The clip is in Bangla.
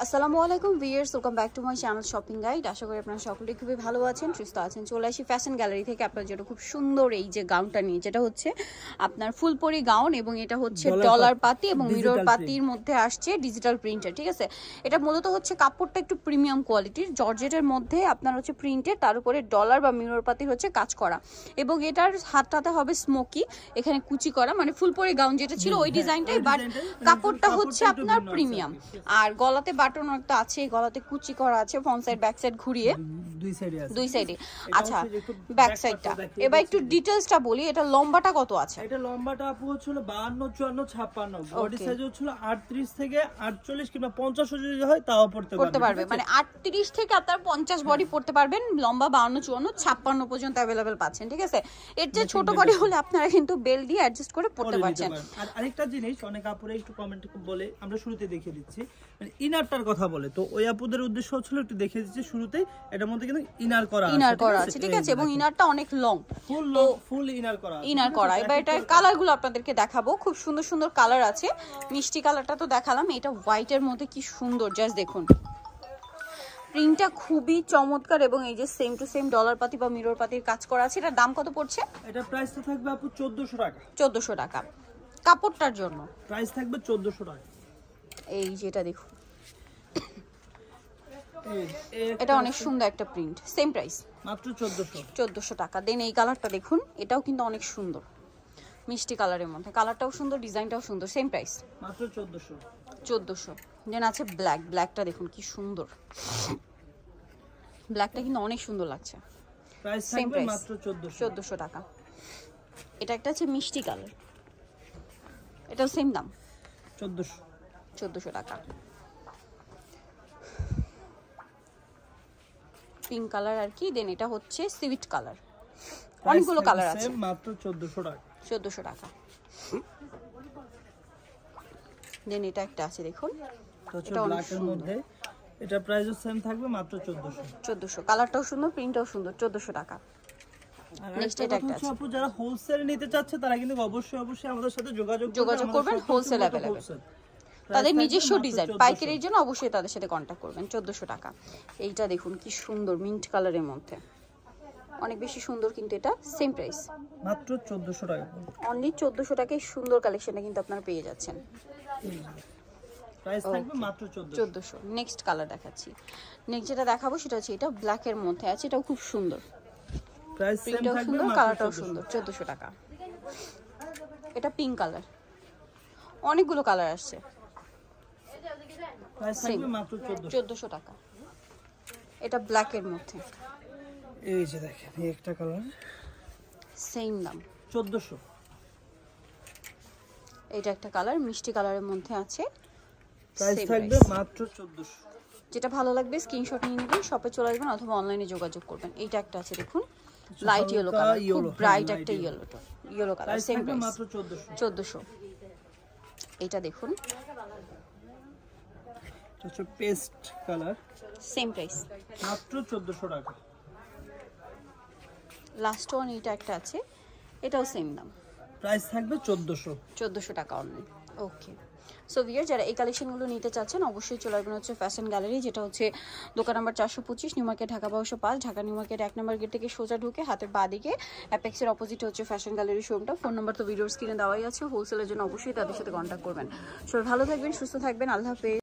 আসসালামু আলাইকুম viewers, welcome back to my channel shopping guide. আশা করি আপনারা সকলেই খুবই ভালো আছেন, সুস্থ আছেন। চলে আসি ফ্যাশন গ্যালারি থেকে আপনার জন্য খুব সুন্দর এই যে গাউনটা নিয়ে, যেটা হচ্ছে আপনার ফুলপরি গাউন এবং এটা হচ্ছে ডলার পাতি এবং মিরর পাতির মধ্যে আসছে ডিজিটাল প্রিন্টার। ঠিক আছে, এটা মূলত হচ্ছে কাপড়টা একটু প্রিমিয়াম কোয়ালিটির জর্জেটের মধ্যে আপনার হচ্ছে প্রিন্টের, তার উপরে ডলার বা মিরর পাতির হচ্ছে কাজ করা এবং এটার হাতটাতে হবে স্মোকি, এখানে কুচি করা, মানে ফুলপরি গাউন যেটা ছিল ওই ডিজাইনটাই, বাট কাপড়টা হচ্ছে আপনার প্রিমিয়াম। আর গলাতে বাটন একটা আছে, গলাতে কুচি করা আছে, ফ্রন্ট সাইড ব্যাক সাইড ঘুরিয়ে দুই সাইডে। আচ্ছা, ব্যাক সাইডটা এবার একটু ডিটেইলসটা বলি। এটা লম্বাটা কত আছে? এটা লম্বাটা আপু হচ্ছে 52 54 56, বডি সাইজ হচ্ছে 38 থেকে 48 কিংবা 50 যদি হয় তাও পড়তে পারবে। মানে 38 থেকে আপনার 50 বডি পড়তে পারবেন, লম্বা 52 54 56 পর্যন্ত अवेलेबल পাচ্ছেন। ঠিক আছে, এর যে ছোট বডি হলে আপনারা কিন্তু বেল দিয়ে অ্যাডজাস্ট করে পড়তে পারছেন। আর আরেকটা জিনিস অনেক আপুরা একটু কমেন্টে বলে, আমরা শুরুতে দেখিয়ে দিচ্ছি, মানে ইনারটার কথা বলে, তো ওই আপুদের উদ্দেশ্য ছিল একটু দেখিয়ে দিচ্ছি শুরুতেই, এটার মধ্যে কিন্তু ইনার করা আছে। ঠিক আছে, এবং ইনারটা অনেক লং, ফুল ইনার করা। এবার এটার কালারগুলো আপনাদেরকে দেখাবো, খুব সুন্দর সুন্দর কালার আছে। মিষ্টি কালারটা তো দেখালাম, এটা হোয়াইটের মধ্যে কি সুন্দর, জাস্ট দেখুন প্রিন্টটা খুবই চমৎকার এবং এই যে সেম টু সেম ডলার পাতি বা মিরর পাতির কাজ করা আছে। এটার দাম কত পড়ছে? এটা প্রাইসটা থাকবে আপু 1400 টাকা। 1400 টাকা কাপড়টার জন্য প্রাইস থাকবে 1400 টাকা। এই যেটা দেখুন, এটা অনেক সুন্দর একটা প্রিন্ট, সেম প্রাইস মাত্র 1400 টাকা। দেন এই কালারটা দেখুন, এটাও কিন্তু অনেক সুন্দর, মিষ্টি কালারের মধ্যে, কালারটাও সুন্দর, ডিজাইনটাও সুন্দর, সেম প্রাইস মাত্র 1400। দেন আছে ব্ল্যাকটা দেখুন কি সুন্দর, ব্ল্যাকটা কিন্তু অনেক সুন্দর লাগছে। প্রাইস থাকবে মাত্র 1400 টাকা। এটা একটা আছে মিষ্টি কালার, এটাও সেম দাম 1400 টাকা। পিঙ্ক কালার আর কি। দেন এটা হচ্ছে সিভিট কালার, অনেকগুলো কালার আছে, মাত্র 1400 টাকা। 1400 টাকা। দেন এটা একটা আছে দেখুন, এটা ব্ল্যাকের মধ্যে, এটা প্রাইসও সেম থাকবে মাত্র 1400। কালারটাও সুন্দর, প্রিন্টটাও সুন্দর, 1400 টাকা। নেক্সট এটা একটা আছে, আপু যারা হোলসেল নিতে চাচ্ছে তারা কিন্তু অবশ্যই আমাদের সাথে যোগাযোগ করবেন। হোলসেল अवेलेबल, তাদের নিজস্ব ডিজাইন পাইকারির জন্য অবশ্যই তাদের সাথে কন্টাক্ট করবেন। 1400 টাকা। এইটা দেখুন কি সুন্দর মিন্ট কালারের মধ্যে, অনেক বেশি সুন্দর, কিন্তু এটা সেম প্রাইস মাত্র 1400 টাকা। অনলি 1400 টাকায় সুন্দর কালেকশনটা কিন্তু আপনারা পেয়ে যাচ্ছেন। প্রাইস থাকবে মাত্র 1400। নেক্সট কালার দেখাচ্ছি। নেক্সট যেটা দেখাবো সেটা হচ্ছে এটা ব্ল্যাকের মধ্যে আছে, এটাও খুব সুন্দর, প্রাইস সেম থাকবে, কালারটাও সুন্দর, 1400 টাকা। এটা পিঙ্ক কালার, অনেকগুলো কালার আসছে, প্রাইস থাকবে মাত্র 1400 টাকা। এটা ব্ল্যাকের মধ্যে, এই যে দেখেন এই একটা কালার, সেম দাম 1400। এটা একটা কালার মিষ্টি কালারের মধ্যে আছে, প্রাইস থাকবে মাত্র 1400। যেটা ভালো লাগবে স্ক্রিনশট নিয়ে নেবেন, শপে চলে আসবেন অথবা অনলাইনে যোগাযোগ করবেন। এইটা একটা আছে দেখুন, লাইট ইয়েলো কালার, খুব ব্রাইট একটা ইয়েলো কালার, সেম প্রাইস মাত্র 1400। এইটা দেখুন, এটা হচ্ছে পেস্ট কালার, সেম প্রাইস মাত্র 1400 টাকা। লাস্ট ওয়ান এটা একটা আছে, এটাও সেম দাম, প্রাইস থাকবে 1400 টাকা অনলি। ওকে, সো ভিউয়ার যারা এই কালেকশনগুলো নিতে চাচ্ছেন অবশ্যই চলে আসবেন হচ্ছে ফ্যাশন গ্যালারি, যেটা হচ্ছে দোকান number 425, new market, Dhaka 1205, Dhaka new market 1 নম্বর গেট থেকে সোজা ঢুকে হাতের বাঁ দিকে অ্যাপেক্সের অপোজিটে হচ্ছে ফ্যাশন গ্যালারি শোরুমটা। ফোন নাম্বার তো ভিডিওর স্ক্রিনে দেওয়াই আছে, হোলসেলের জন্য অবশ্যই তাদের সাথে কন্ট্যাক্ট করবেন। সবাই ভালো থাকবেন, সুস্থ থাকবেন, আল্লাহ হাফেজ।